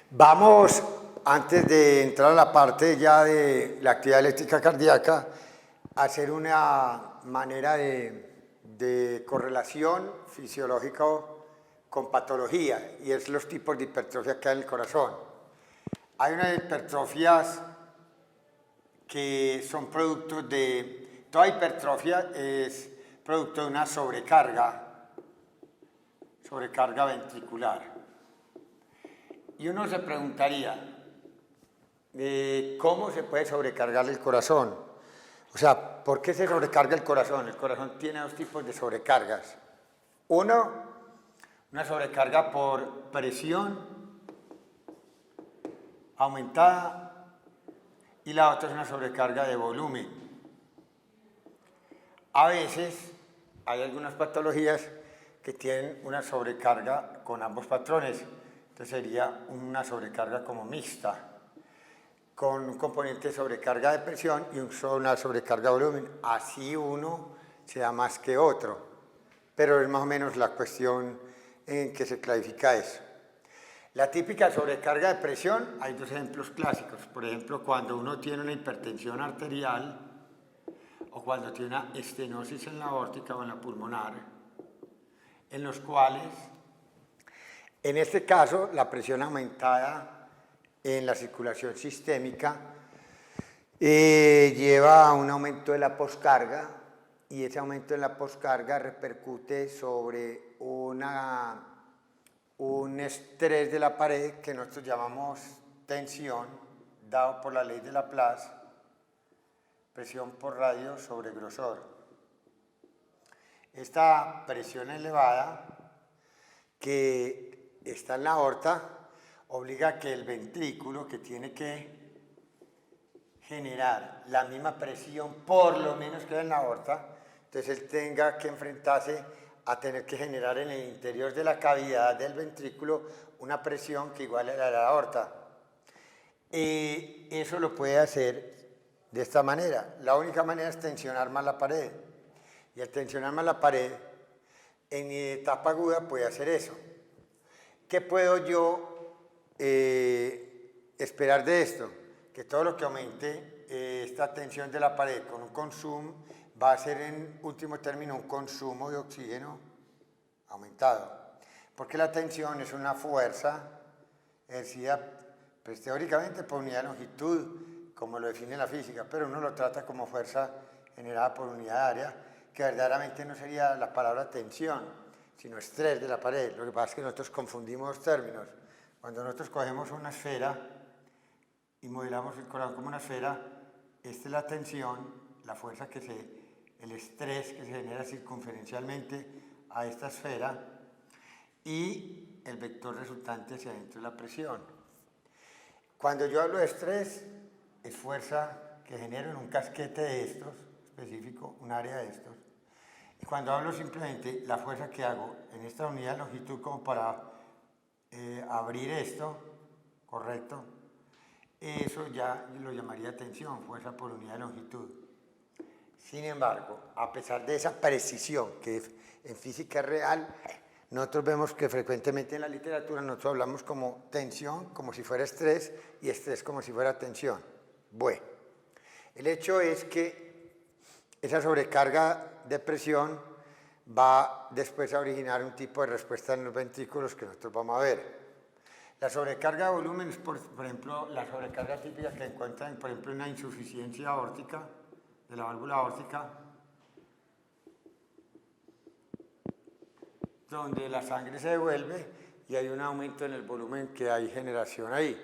Vamos, antes de entrar a la parte ya de la actividad eléctrica cardíaca, a hacer una manera de correlación fisiológica con patología, y es los tipos de hipertrofia que hay en el corazón. Hay unas hipertrofias que son productos de... Toda hipertrofia es producto de una sobrecarga ventricular. Y uno se preguntaría, ¿cómo se puede sobrecargar el corazón? O sea, ¿por qué se sobrecarga el corazón? El corazón tiene dos tipos de sobrecargas. Uno, una sobrecarga por presión aumentada, y la otra es una sobrecarga de volumen. A veces hay algunas patologías que tienen una sobrecarga con ambos patrones. Entonces sería una sobrecarga como mixta, con un componente de sobrecarga de presión y una sobrecarga de volumen. Así uno se da más que otro, pero es más o menos la cuestión en que se clasifica eso. La típica sobrecarga de presión, hay dos ejemplos clásicos. Por ejemplo, cuando uno tiene una hipertensión arterial o cuando tiene una estenosis en la aórtica o en la pulmonar, en los cuales, en este caso, la presión aumentada en la circulación sistémica lleva a un aumento de la poscarga, y ese aumento de la poscarga repercute sobre un estrés de la pared que nosotros llamamos tensión, dado por la ley de Laplace, presión por radio sobre grosor. Esta presión elevada que está en la aorta obliga a que el ventrículo, que tiene que generar la misma presión por lo menos que en la aorta, entonces él tenga que enfrentarse a tener que generar en el interior de la cavidad del ventrículo una presión que iguale a la de la aorta. Y eso lo puede hacer de esta manera. La única manera es tensionar más la pared. Y al tensionar más la pared, en mi etapa aguda puede hacer eso. ¿Qué puedo yo esperar de esto? Que todo lo que aumente esta tensión de la pared con un consumo va a ser en último término un consumo de oxígeno aumentado. Porque la tensión es una fuerza ejercida pues, teóricamente por unidad de longitud, como lo define la física, pero uno lo trata como fuerza generada por unidad de área, que verdaderamente no sería la palabra tensión, sino estrés de la pared. Lo que pasa es que nosotros confundimos términos. Cuando nosotros cogemos una esfera y modelamos el corazón como una esfera, esta es la tensión, la fuerza el estrés que se genera circunferencialmente a esta esfera, y el vector resultante hacia adentro de la presión. Cuando yo hablo de estrés, es fuerza que genero en un casquete de estos, específico, un área de estos. Y cuando hablo simplemente la fuerza que hago en esta unidad de longitud como para abrir esto, correcto, eso ya lo llamaría tensión, fuerza por unidad de longitud. Sin embargo, a pesar de esa precisión que en física es real, nosotros vemos que frecuentemente en la literatura nosotros hablamos como tensión, como si fuera estrés, y estrés como si fuera tensión. Bueno, el hecho es que esa sobrecarga de presión va después a originar un tipo de respuesta en los ventrículos que nosotros vamos a ver. La sobrecarga de volumen es, por ejemplo, la sobrecarga típica que encuentran, por ejemplo, en una insuficiencia aórtica, de la válvula aórtica, donde la sangre se devuelve y hay un aumento en el volumen que hay generación ahí.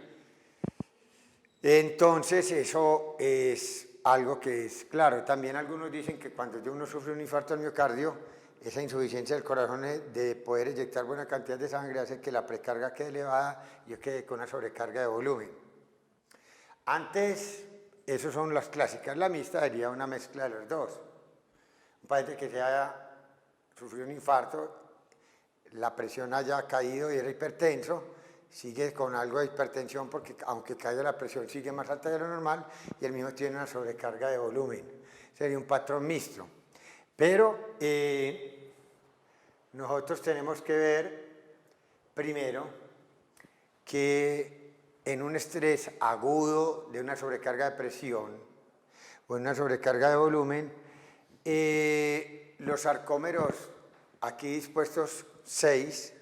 Entonces, eso es algo que es claro. También algunos dicen que cuando uno sufre un infarto al miocardio, esa insuficiencia del corazón de poder inyectar buena cantidad de sangre hace que la precarga quede elevada y yo quede con una sobrecarga de volumen. Antes, esos son las clásicas. La mixta sería una mezcla de los dos. Un paciente que se haya sufrido un infarto, la presión haya caído y era hipertenso, sigue con algo de hipertensión porque aunque caiga la presión sigue más alta de lo normal, y el mismo tiene una sobrecarga de volumen. Sería un patrón mixto. Pero nosotros tenemos que ver primero que en un estrés agudo de una sobrecarga de presión o en una sobrecarga de volumen, los sarcómeros aquí dispuestos 6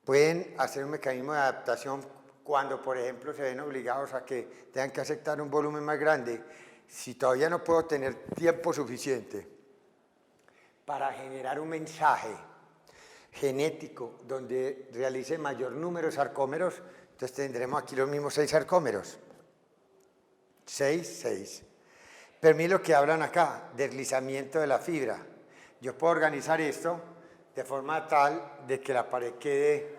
pueden hacer un mecanismo de adaptación cuando, por ejemplo, se ven obligados a que tengan que aceptar un volumen más grande. Si todavía no puedo tener tiempo suficiente para generar un mensaje genético donde realice mayor número de sarcómeros, entonces tendremos aquí los mismos 6 sarcómeros. 6, 6. Pero miren lo que hablan acá, deslizamiento de la fibra. Yo puedo organizar esto de forma tal de que la pared quede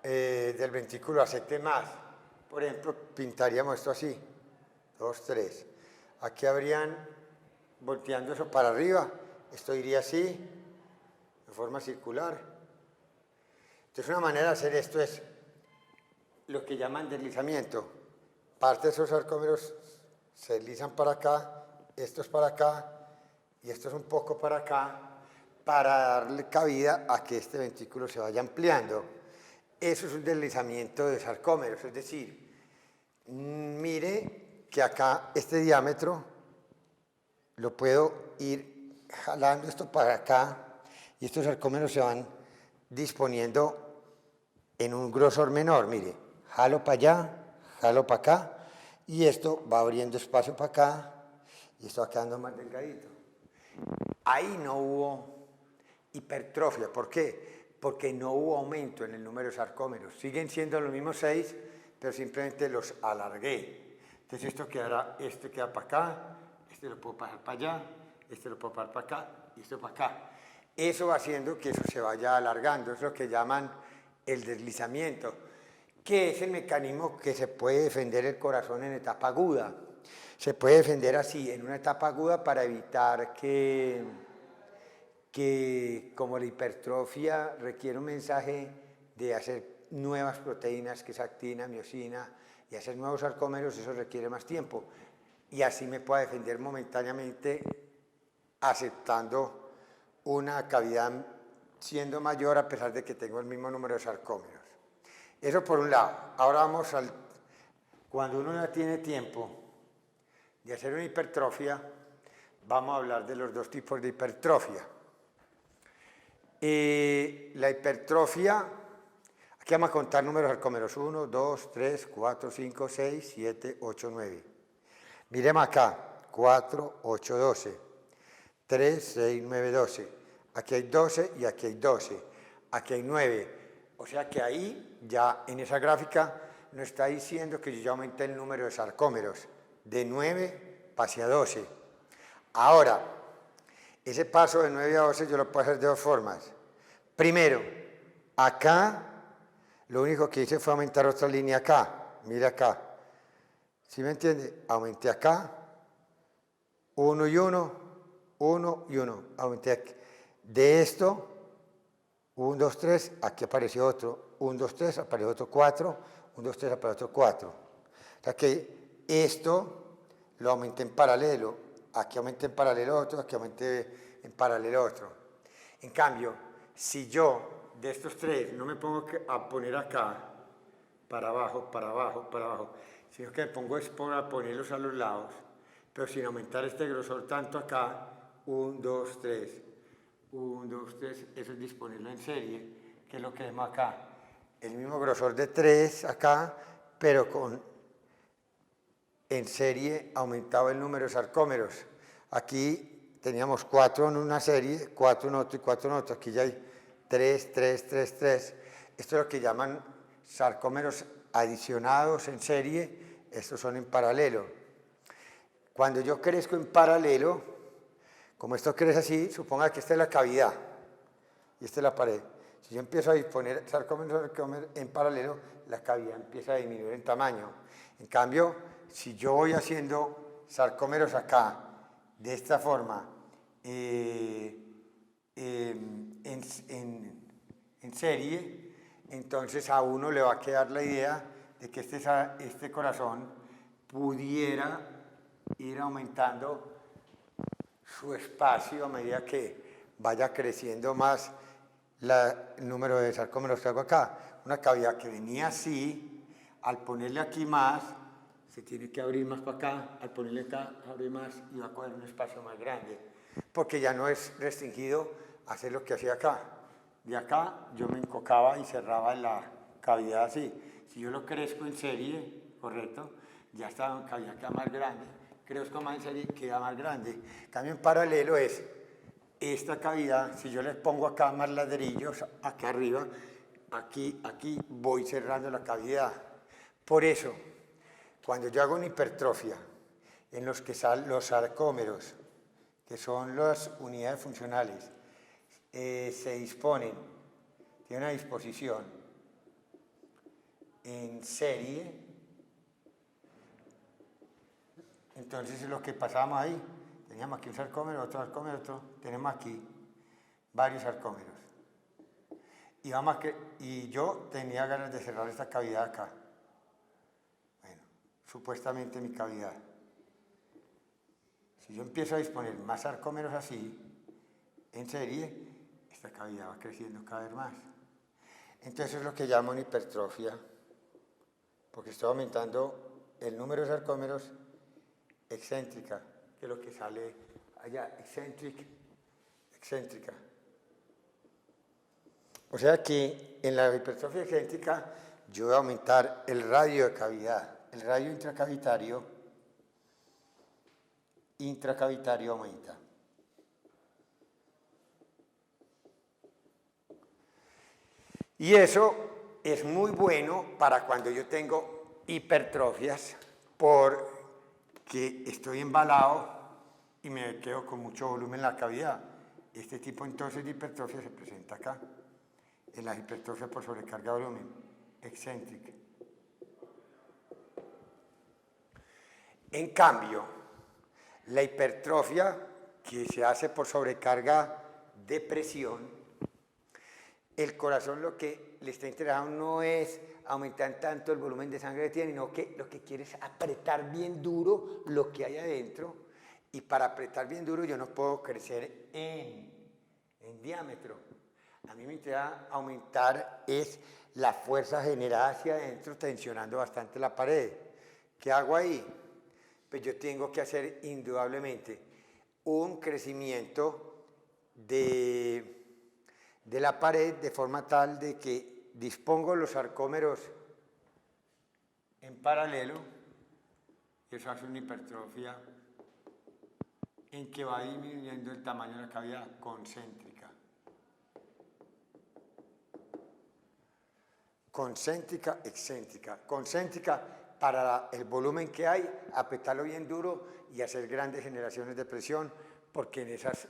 del ventrículo acepte más. Por ejemplo, pintaríamos esto así. 2, 3. Aquí habrían, volteando eso para arriba, esto iría así, de forma circular. Entonces una manera de hacer esto es lo que llaman deslizamiento. Parte de esos sarcómeros se deslizan para acá, esto es para acá y esto es un poco para acá, para darle cabida a que este ventrículo se vaya ampliando. Eso es un deslizamiento de sarcómeros, es decir, mire que acá este diámetro lo puedo ir jalando esto para acá y estos sarcómeros se van disponiendo en un grosor menor, mire, jalo para allá, jalo para acá y esto va abriendo espacio para acá y esto va quedando más delgadito. Ahí no hubo hipertrofia, ¿por qué? Porque no hubo aumento en el número de sarcómeros, siguen siendo los mismos 6, pero simplemente los alargué. Entonces esto quedará, este queda para acá, este lo puedo pasar para allá, este lo puedo pasar para acá y esto para acá. Eso va haciendo que eso se vaya alargando, es lo que llaman el deslizamiento, que es el mecanismo que se puede defender el corazón en etapa aguda. Se puede defender así, en una etapa aguda, para evitar que como la hipertrofia requiere un mensaje de hacer nuevas proteínas, que es actina, miosina, y hacer nuevos sarcómeros, eso requiere más tiempo. Y así me puedo defender momentáneamente aceptando una cavidad siendo mayor a pesar de que tengo el mismo número de sarcómeros. Eso por un lado. Ahora vamos al... Cuando uno ya tiene tiempo de hacer una hipertrofia, vamos a hablar de los dos tipos de hipertrofia. La hipertrofia, aquí vamos a contar números de sarcómeros, 1, 2, 3, 4, 5, 6, 7, 8, 9. Miremos acá, 4, 8, 12, 3, 6, 9, 12. Aquí hay 12 y aquí hay 12. Aquí hay 9. O sea que ahí, ya en esa gráfica, nos está diciendo que yo ya aumenté el número de sarcómeros. De 9 pasé a 12. Ahora, ese paso de 9 a 12 yo lo puedo hacer de dos formas. Primero, acá, lo único que hice fue aumentar otra línea acá. Mira acá. ¿Sí me entiende? Aumenté acá. 1 y 1. 1 y 1. Aumenté aquí. De esto, 1, 2, 3, aquí apareció otro. 1, 2, 3, apareció otro 4. 1, 2, 3, apareció otro 4. O sea que esto lo aumenté en paralelo. Aquí aumenté en paralelo otro, aquí aumenté en paralelo otro. En cambio, si yo de estos tres no me pongo a poner acá, para abajo, para abajo, para abajo, sino que me pongo es para ponerlos a los lados, pero sin aumentar este grosor tanto acá, 1, 2, 3, 1, 2, 3, eso es disponerlo en serie, que es lo que vemos acá. El mismo grosor de 3 acá, pero en serie aumentaba el número de sarcómeros. Aquí teníamos 4 en una serie, 4 en otro y 4 en otro. Aquí ya hay 3, 3, 3, 3. Esto es lo que llaman sarcómeros adicionados en serie, estos son en paralelo. Cuando yo crezco en paralelo, como esto crece así, suponga que esta es la cavidad y esta es la pared. Si yo empiezo a disponer sarcómeros en paralelo, la cavidad empieza a disminuir en tamaño. En cambio, si yo voy haciendo sarcómeros acá, de esta forma, en serie, entonces a uno le va a quedar la idea de que este corazón pudiera ir aumentando su espacio a medida que vaya creciendo más el número de sarcómeros que hago acá. Una cavidad que venía así, al ponerle aquí más, se tiene que abrir más para acá, al ponerle acá, abre más y va a coger un espacio más grande, porque ya no es restringido hacer lo que hacía acá. De acá yo me encocaba y cerraba la cavidad así. Si yo lo crezco en serie, correcto, ya esta cavidad queda más grande, crezco más en serie, queda más grande. Cambio en paralelo es esta cavidad, si yo le pongo acá más ladrillos, acá arriba, aquí voy cerrando la cavidad. Por eso, cuando yo hago una hipertrofia, en los que los sarcómeros, que son las unidades funcionales, se disponen, tienen una disposición en serie, entonces lo que pasábamos ahí, teníamos aquí un sarcómero, otro, tenemos aquí varios sarcómeros. Y yo tenía ganas de cerrar esta cavidad acá. Bueno, supuestamente mi cavidad. Si yo empiezo a disponer más sarcómeros así, en serie, esta cavidad va creciendo cada vez más. Entonces es lo que llamo una hipertrofia, porque estoy aumentando el número de sarcómeros excéntrica, que es lo que sale allá, excéntrica. O sea que en la hipertrofia excéntrica yo voy a aumentar el radio de cavidad, el radio intracavitario aumenta. Y eso es muy bueno para cuando yo tengo hipertrofias, porque estoy embalado y me quedo con mucho volumen en la cavidad. Este tipo entonces de hipertrofia se presenta acá, en la hipertrofia por sobrecarga de volumen, excéntrica. En cambio, la hipertrofia que se hace por sobrecarga de presión, el corazón lo que le está interesado no es aumentar tanto el volumen de sangre que tiene, sino que lo que quiere es apretar bien duro lo que hay adentro. Y para apretar bien duro yo no puedo crecer en diámetro. A mí me interesa aumentar es la fuerza generada hacia adentro, tensionando bastante la pared. ¿Qué hago ahí? Pues yo tengo que hacer indudablemente un crecimiento de la pared de forma tal de que dispongo los sarcómeros en paralelo, y eso hace una hipertrofia en que va disminuyendo el tamaño de la cavidad concéntrica. Concéntrica, excéntrica. Concéntrica para el volumen que hay, apretarlo bien duro y hacer grandes generaciones de presión, porque en esas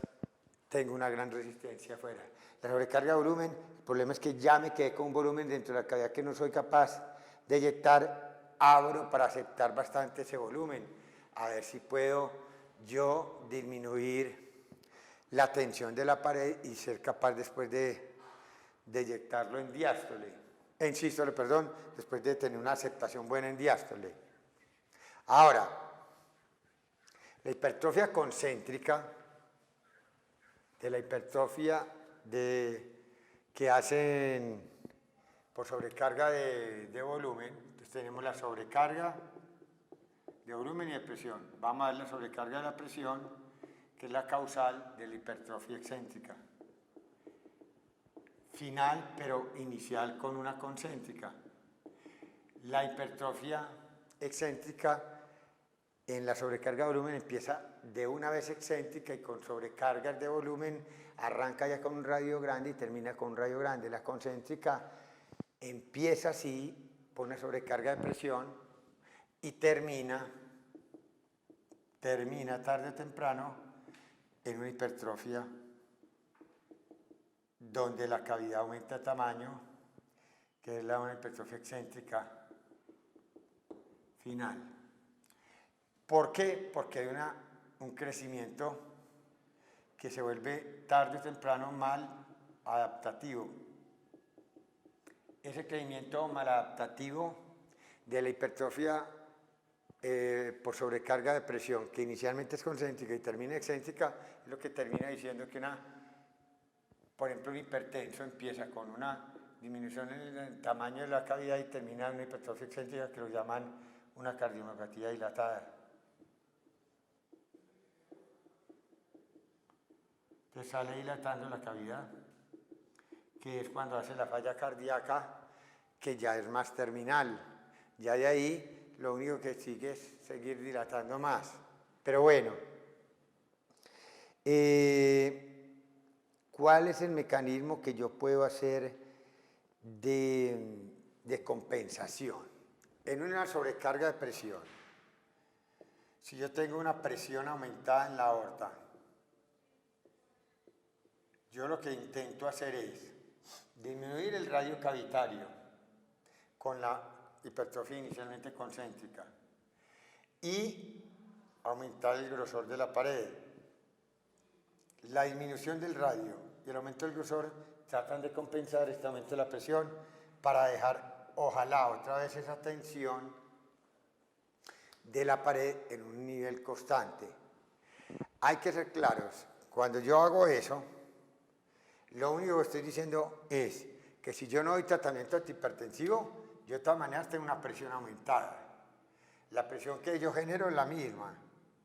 tengo una gran resistencia afuera. La sobrecarga de volumen, el problema es que ya me quedé con un volumen dentro de la cavidad que no soy capaz de eyectar, abro para aceptar bastante ese volumen, a ver si puedo yo disminuir la tensión de la pared y ser capaz después de eyectarlo en diástole. En sístole, perdón, después de tener una aceptación buena en diástole. Ahora, la hipertrofia concéntrica, de la hipertrofia que hacen por sobrecarga de volumen, entonces tenemos la sobrecarga de volumen y de presión. Vamos a ver la sobrecarga de la presión, que es la causal de la hipertrofia excéntrica. Final, pero inicial con una concéntrica. La hipertrofia excéntrica en la sobrecarga de volumen empieza de una vez excéntrica y con sobrecargas de volumen arranca ya con un radio grande y termina con un radio grande. La concéntrica empieza así por una sobrecarga de presión y termina tarde o temprano en una hipertrofia donde la cavidad aumenta de tamaño, que es una hipertrofia excéntrica final. ¿Por qué? Porque hay un crecimiento que se vuelve tarde o temprano mal adaptativo. Ese crecimiento mal adaptativo de la hipertrofia por sobrecarga de presión, que inicialmente es concéntrica y termina excéntrica, es lo que termina diciendo que por ejemplo, un hipertenso empieza con una disminución en el tamaño de la cavidad y termina en una hipertrofia excéntrica que lo llaman una cardiomiopatía dilatada. Entonces sale dilatando la cavidad, que es cuando hace la falla cardíaca, que ya es más terminal. Ya de ahí lo único que sigue es seguir dilatando más. Pero bueno, ¿cuál es el mecanismo que yo puedo hacer de compensación? En una sobrecarga de presión, si yo tengo una presión aumentada en la aorta, yo lo que intento hacer es disminuir el radio cavitario con la hipertrofia inicialmente concéntrica y aumentar el grosor de la pared. La disminución del radio y el aumento del grosor tratan de compensar este aumento de la presión para dejar, ojalá, otra vez esa tensión de la pared en un nivel constante. Hay que ser claros, cuando yo hago eso, lo único que estoy diciendo es que si yo no doy tratamiento antihipertensivo, yo de todas maneras tengo una presión aumentada. La presión que yo genero es la misma,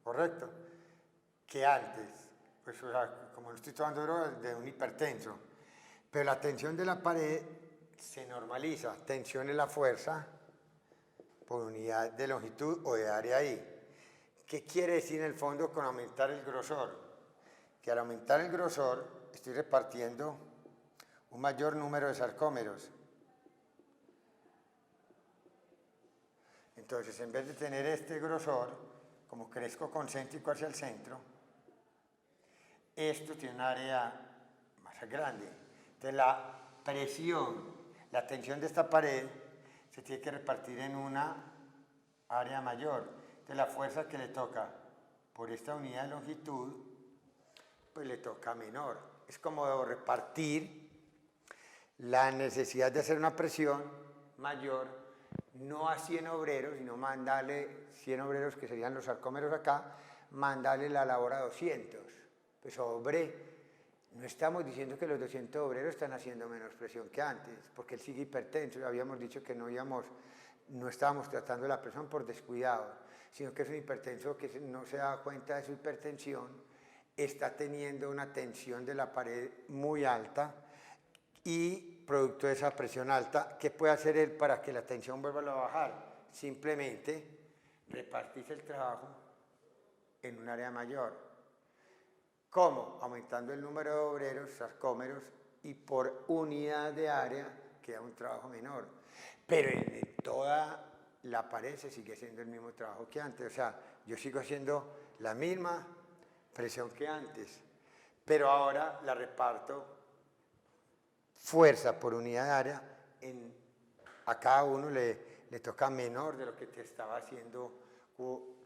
¿correcto? Que antes. Pues, o sea, como no estoy tomando drogas de un hipertenso. Pero la tensión de la pared se normaliza. Tensión es la fuerza por unidad de longitud o de área ahí. ¿Qué quiere decir en el fondo con aumentar el grosor? Que al aumentar el grosor estoy repartiendo un mayor número de sarcómeros. Entonces, en vez de tener este grosor, como crezco concéntrico hacia el centro, esto tiene un área más grande. Entonces, la presión, la tensión de esta pared se tiene que repartir en una área mayor. Entonces, la fuerza que le toca por esta unidad de longitud, pues le toca menor. Es como repartir la necesidad de hacer una presión mayor, no a 100 obreros, sino mandarle 100 obreros, que serían los sarcómeros acá, mandarle la labor a 200. Pues no estamos diciendo que los 200 obreros están haciendo menos presión que antes, porque él sigue hipertenso, habíamos dicho que no estábamos tratando la presión por descuidado, sino que es un hipertenso que no se da cuenta de su hipertensión, está teniendo una tensión de la pared muy alta y producto de esa presión alta, ¿qué puede hacer él para que la tensión vuelva a bajar? Simplemente repartirse el trabajo en un área mayor. ¿Cómo? Aumentando el número de obreros, sarcómeros, y por unidad de área queda un trabajo menor. Pero en toda la pared se sigue haciendo el mismo trabajo que antes. O sea, yo sigo haciendo la misma presión que antes, pero ahora la reparto fuerza por unidad de área, a cada uno le toca menor de lo que te estaba haciendo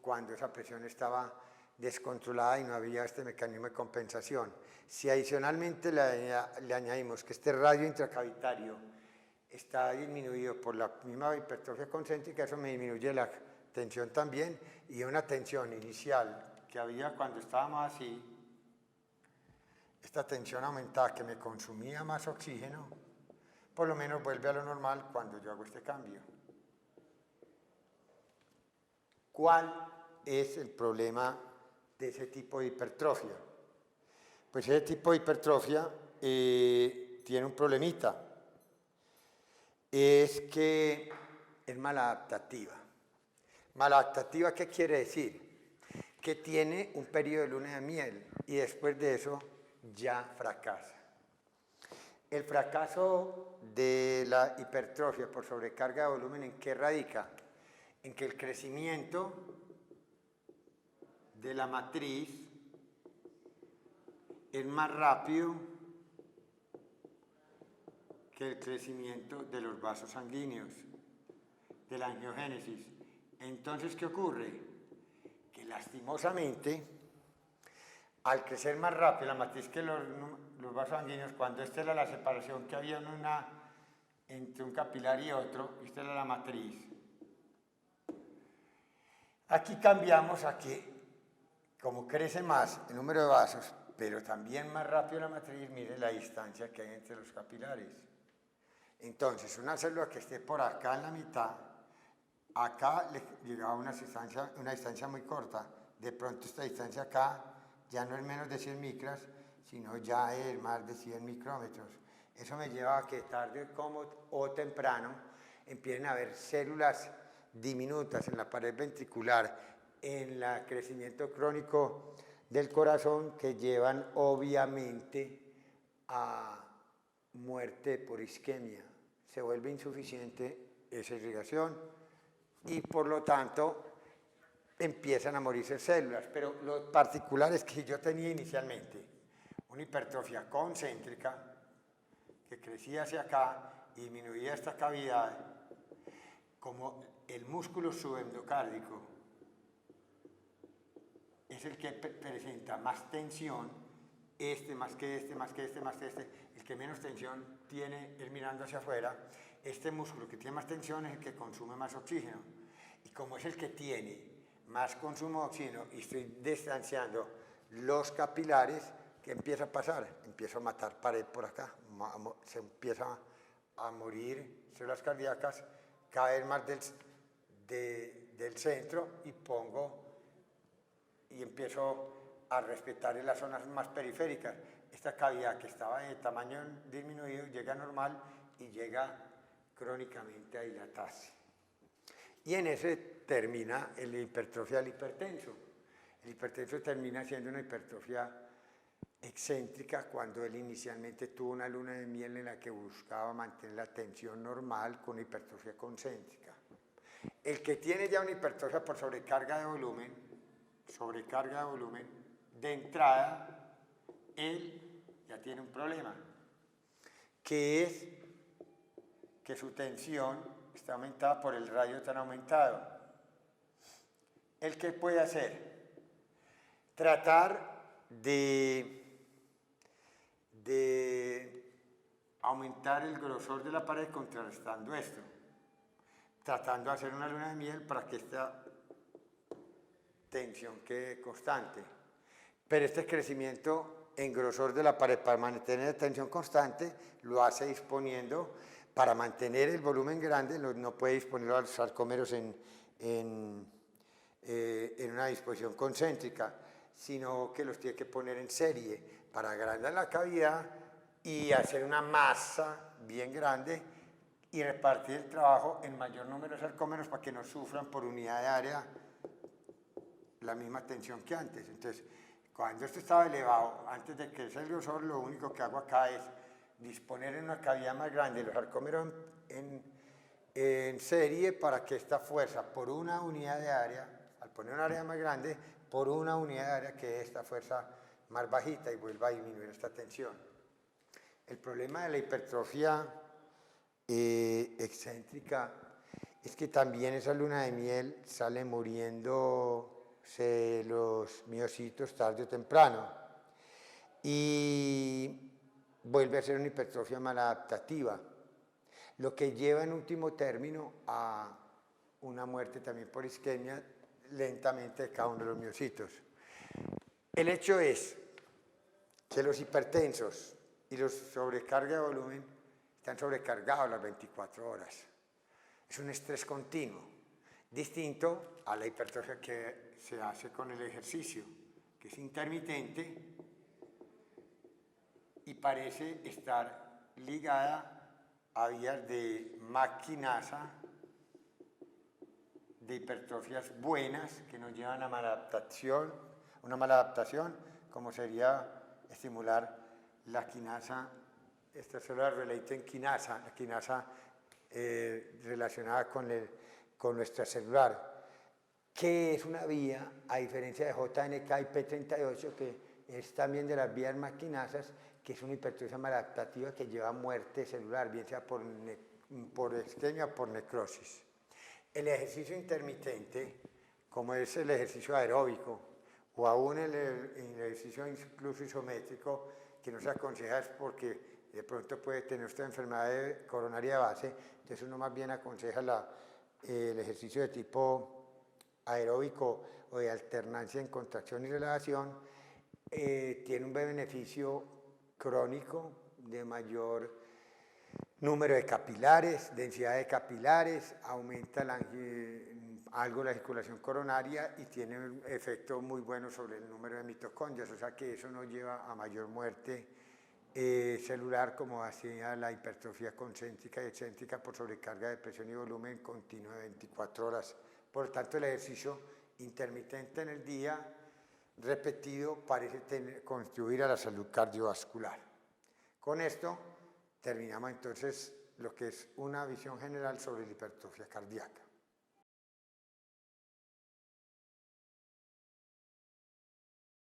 cuando esa presión estaba descontrolada y no había este mecanismo de compensación. Si adicionalmente le añadimos que este radio intracavitario está disminuido por la misma hipertrofia concéntrica, eso me disminuye la tensión también, y una tensión inicial que había cuando estábamos así, esta tensión aumentada que me consumía más oxígeno, por lo menos vuelve a lo normal cuando yo hago este cambio. ¿Cuál es el problema de ese tipo de hipertrofia? Pues ese tipo de hipertrofia tiene un problemita, es que es maladaptativa. Maladaptativa, ¿qué quiere decir? Que tiene un periodo de luna de miel y después de eso ya fracasa. El fracaso de la hipertrofia por sobrecarga de volumen, ¿en qué radica? En que el crecimiento de la matriz es más rápido que el crecimiento de los vasos sanguíneos, de la angiogénesis. Entonces, ¿qué ocurre? Que lastimosamente, al crecer más rápido la matriz que los vasos sanguíneos, cuando esta era la separación que había entre un capilar y otro, esta era la matriz. Aquí cambiamos a que, como crece más el número de vasos, pero también más rápido la matriz, mire la distancia que hay entre los capilares. Entonces, una célula que esté por acá en la mitad, acá le llegaba una distancia muy corta. De pronto esta distancia acá ya no es menos de 100 micras, sino ya es más de 100 micrómetros. Eso me lleva a que tarde o temprano empiecen a haber células diminutas en la pared ventricular, en el crecimiento crónico del corazón, que llevan obviamente a muerte por isquemia. Se vuelve insuficiente esa irrigación y por lo tanto empiezan a morirse células. Pero lo particular es que yo tenía inicialmente una hipertrofia concéntrica que crecía hacia acá y disminuía esta cavidad, como el músculo subendocárdico es el que presenta más tensión, más que este, el que menos tensión tiene es mirando hacia afuera. Este músculo que tiene más tensión es el que consume más oxígeno, y como es el que tiene más consumo de oxígeno y estoy distanciando los capilares, ¿qué empieza a pasar? Empiezo a matar pared por acá, se empieza a morir células cardíacas cada vez más del centro, y empiezo a respetar en las zonas más periféricas. Esta cavidad que estaba de tamaño disminuido llega a normal y llega crónicamente a dilatarse. Y en ese termina la hipertrofia del hipertenso. El hipertenso termina siendo una hipertrofia excéntrica cuando él inicialmente tuvo una luna de miel en la que buscaba mantener la tensión normal con hipertrofia concéntrica. El que tiene ya una hipertrofia por sobrecarga de volumen, de entrada, él ya tiene un problema, que es que su tensión está aumentada por el radio tan aumentado. ¿El qué puede hacer? Tratar de aumentar el grosor de la pared contrarrestando esto, tratando de hacer una luna de miel para que esta tensión quede constante. Pero este crecimiento en grosor de la pared para mantener la tensión constante lo hace disponiendo, para mantener el volumen grande, no puede disponer a los sarcómeros en una disposición concéntrica, sino que los tiene que poner en serie para agrandar la cavidad y hacer una masa bien grande y repartir el trabajo en mayor número de sarcómeros para que no sufran por unidad de área la misma tensión que antes. Entonces, cuando esto estaba elevado, antes de que sea el grosor, lo único que hago acá es disponer en una cavidad más grande los sarcómeros en serie para que esta fuerza por una unidad de área, al poner un área más grande, por una unidad de área que esta fuerza más bajita y vuelva a disminuir esta tensión. El problema de la hipertrofia excéntrica es que también esa luna de miel sale muriéndose los miocitos tarde o temprano y vuelve a ser una hipertrofia maladaptativa, lo que lleva en último término a una muerte también por isquemia lentamente de cada uno de los miocitos. El hecho es que los hipertensos y los sobrecarga de volumen están sobrecargados las 24 horas. Es un estrés continuo, distinto a la hipertrofia que se hace con el ejercicio, que es intermitente y parece estar ligada a vías de maquinasa, de hipertrofias buenas que nos llevan a una maladaptación, como sería estimular la quinasa, esta celular related quinasa, la quinasa relacionada con nuestra celular, que es una vía, a diferencia de JNK y P38, que es también de las vías maquinasas, que es una hipertrofia maladaptativa que lleva a muerte celular, bien sea por isquemia o por necrosis. El ejercicio intermitente, como es el ejercicio aeróbico, o aún el ejercicio incluso isométrico, que no se aconseja es porque de pronto puede tener esta enfermedad coronaria de base, entonces uno más bien aconseja el ejercicio de tipo aeróbico o de alternancia en contracción y relajación. Tiene un beneficio crónico de mayor número de capilares, densidad de capilares, aumenta algo la circulación coronaria y tiene un efecto muy bueno sobre el número de mitocondrias, o sea que eso nos lleva a mayor muerte celular, como hacía la hipertrofia concéntrica y excéntrica por sobrecarga de presión y volumen continuo de 24 horas. Por lo tanto, el ejercicio intermitente en el día, repetido, parece contribuir a la salud cardiovascular. Con esto terminamos entonces lo que es una visión general sobre la hipertrofia cardíaca.